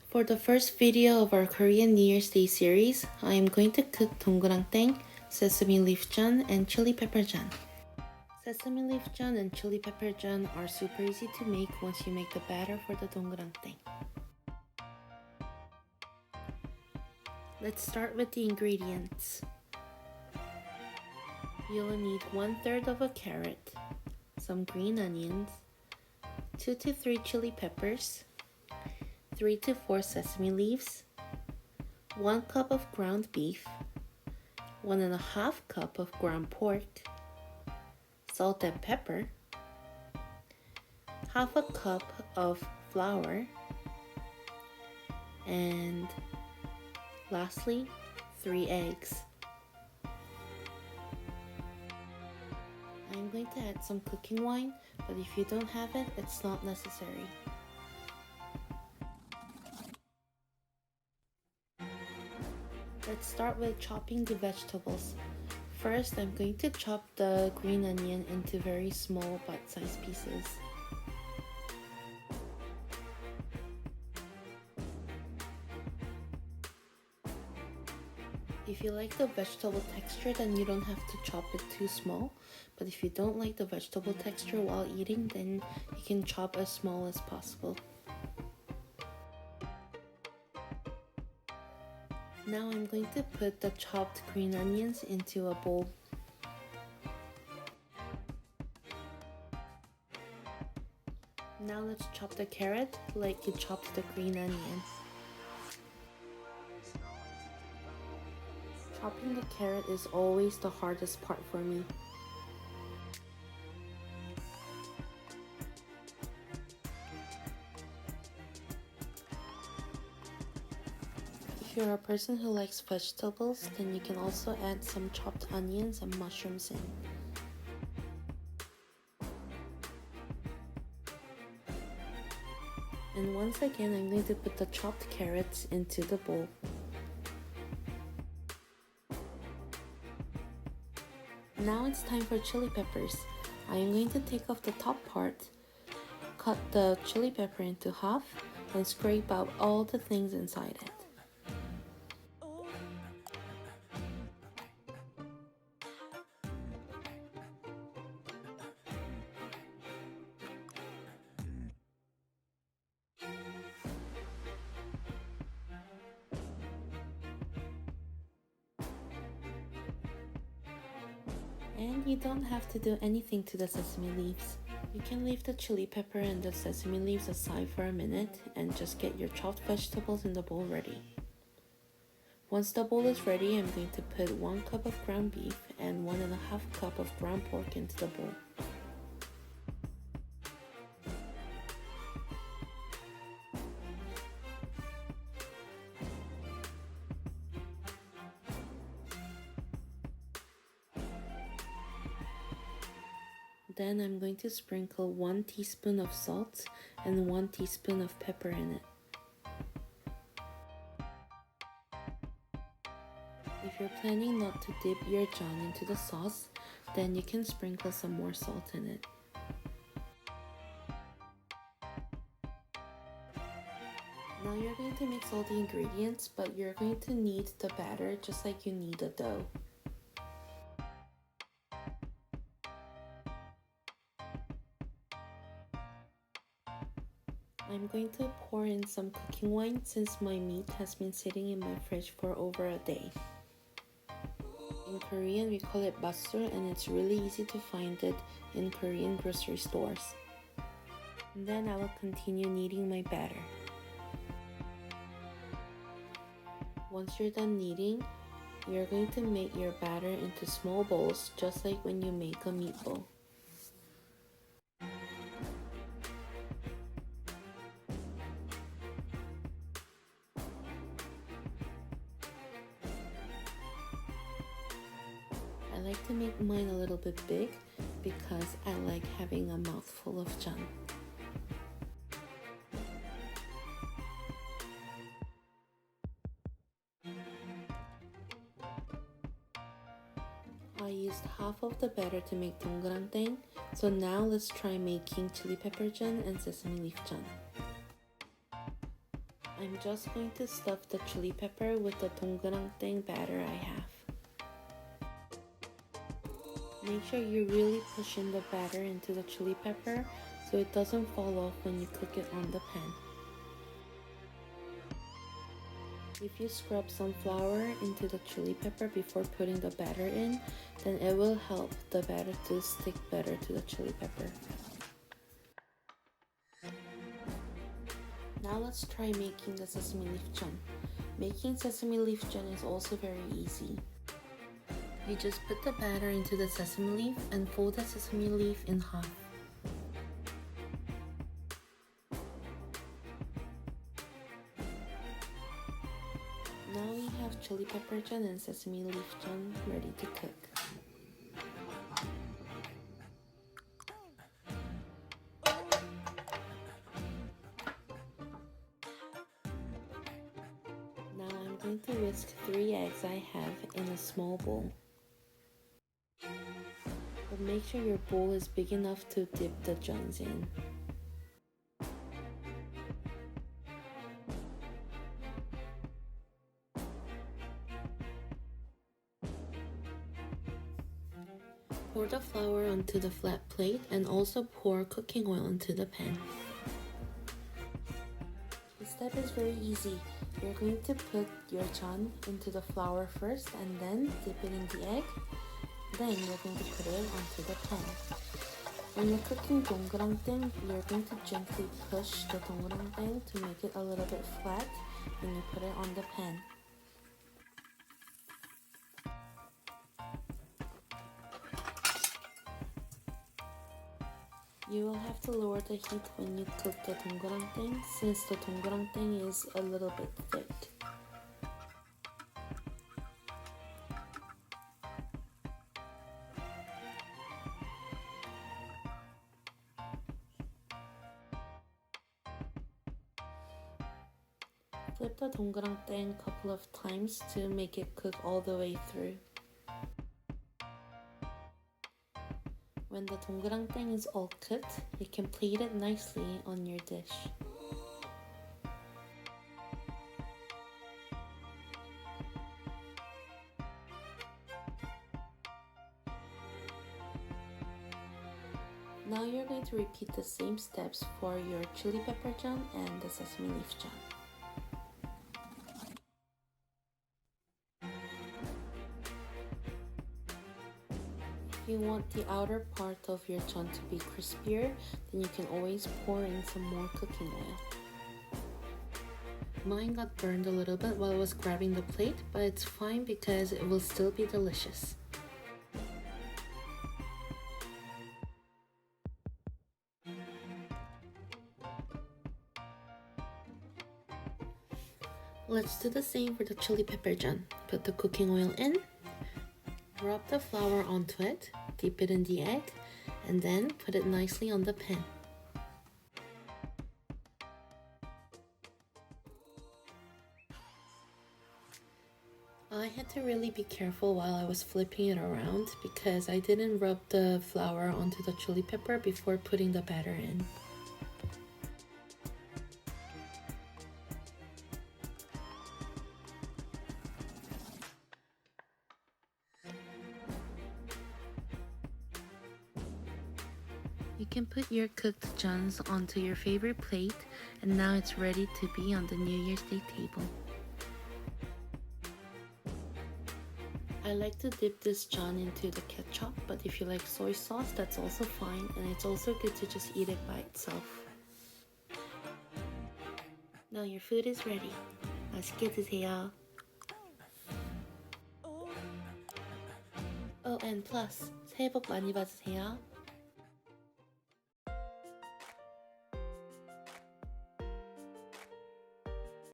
For the first video of our Korean New Year's Day series, I am going to cook Donggeurang-ttaeng, sesame leaf jeon, and chili pepper jeon. Sesame leaf jeon and chili pepper jeon are super easy to make once you make the batter for the Donggeurang-ttaeng. Let's start with the ingredients. You'll need 1/3 of a carrot, some green onions, 2 to 3 chili peppers, 3 to 4 sesame leaves, 1 cup of ground beef, 1.5 cup of ground pork, salt and pepper, 1/2 cup of flour, and lastly, 3 eggs. I'm going to add some cooking wine, but if you don't have it, it's not necessary. Let's start with chopping the vegetables. First, I'm going to chop the green onion into very small bite-sized pieces. If you like the vegetable texture, then you don't have to chop it too small. But if you don't like the vegetable texture while eating, then you can chop as small as possible. Now I'm going to put the chopped green onions into a bowl. Now let's chop the carrot like you chopped the green onions. Chopping the carrot is always the hardest part for me. If you're a person who likes vegetables, then you can also add some chopped onions and mushrooms in. And once again, I'm going to put the chopped carrots into the bowl. Now it's time for chili peppers. I am going to take off the top part, cut the chili pepper into half, and scrape out all the things inside it. And you don't have to do anything to the sesame leaves. You can leave the chili pepper and the sesame leaves aside for a minute and just get your chopped vegetables in the bowl ready. Once the bowl is ready, I'm going to put 1 cup of ground beef and 1.5 cup of ground pork into the bowl. Then I'm going to sprinkle 1 teaspoon of salt and 1 teaspoon of pepper in it. If you're planning not to dip your jeon into the sauce, then you can sprinkle some more salt in it. Now you're going to mix all the ingredients, but you're going to knead the batter just like you knead a dough. I'm going to pour in some cooking wine since my meat has been sitting in my fridge for over a day. In Korean, we call it basur, and it's really easy to find it in Korean grocery stores. And then I will continue kneading my batter. Once you're done kneading, you're going to make your batter into small bowls just like when you make a meatball. I like to make mine a little bit big because I like having a mouthful of jeon. I used half of the batter to make Donggeurang-ttaeng, so now let's try making chili pepper jeon and sesame leaf jeon. I'm just going to stuff the chili pepper with the Donggeurang-ttaeng batter I have. Make sure you really push in the batter into the chili pepper so it doesn't fall off when you cook it on the pan. If you scrub some flour into the chili pepper before putting the batter in, then it will help the batter to stick better to the chili pepper. Now let's try making the sesame leaf jeon. Making sesame leaf jeon is also very easy. You just put the batter into the sesame leaf and fold the sesame leaf in half. Now we have chili pepper jeon and sesame leaf jeon ready to cook. Now I'm going to whisk 3 eggs I have in a small bowl. But make sure your bowl is big enough to dip the jeons in. Pour the flour onto the flat plate and also pour cooking oil into the pan. This step is very easy. You're going to put your jeon into the flour first and then dip it in the egg. Then you're going to put it onto the pan. When you're cooking Donggeurang-ttaeng, you're going to gently push the Donggeurang-ttaeng to make it a little bit flat when you put it on the pan. You will have to lower the heat when you cook the Donggeurang-ttaeng since the Donggeurang-ttaeng is a little bit thick. Flip the Donggeurang-ttaeng a couple of times to make it cook all the way through. When the Donggeurang-ttaeng is all cooked, you can plate it nicely on your dish. Now you're going to repeat the same steps for your chili pepper jeon and the sesame leaf jeon. If you want the outer part of your jeon to be crispier, then you can always pour in some more cooking oil. Mine got burned a little bit while I was grabbing the plate, but it's fine because it will still be delicious. Let's do the same for the chili pepper jeon. Put the cooking oil in, rub the flour onto it, dip it in the egg, and then put it nicely on the pan. I had to really be careful while I was flipping it around because I didn't rub the flour onto the chili pepper before putting the batter in. You can put your cooked jeons onto your favorite plate, and now it's ready to be on the New Year's Day table. I like to dip this jeon into the ketchup, but if you like soy sauce, that's also fine, and it's also good to just eat it by itself. Now your food is ready. 맛있게 드세요. Oh, and plus, 새해 복 많이 받으세요.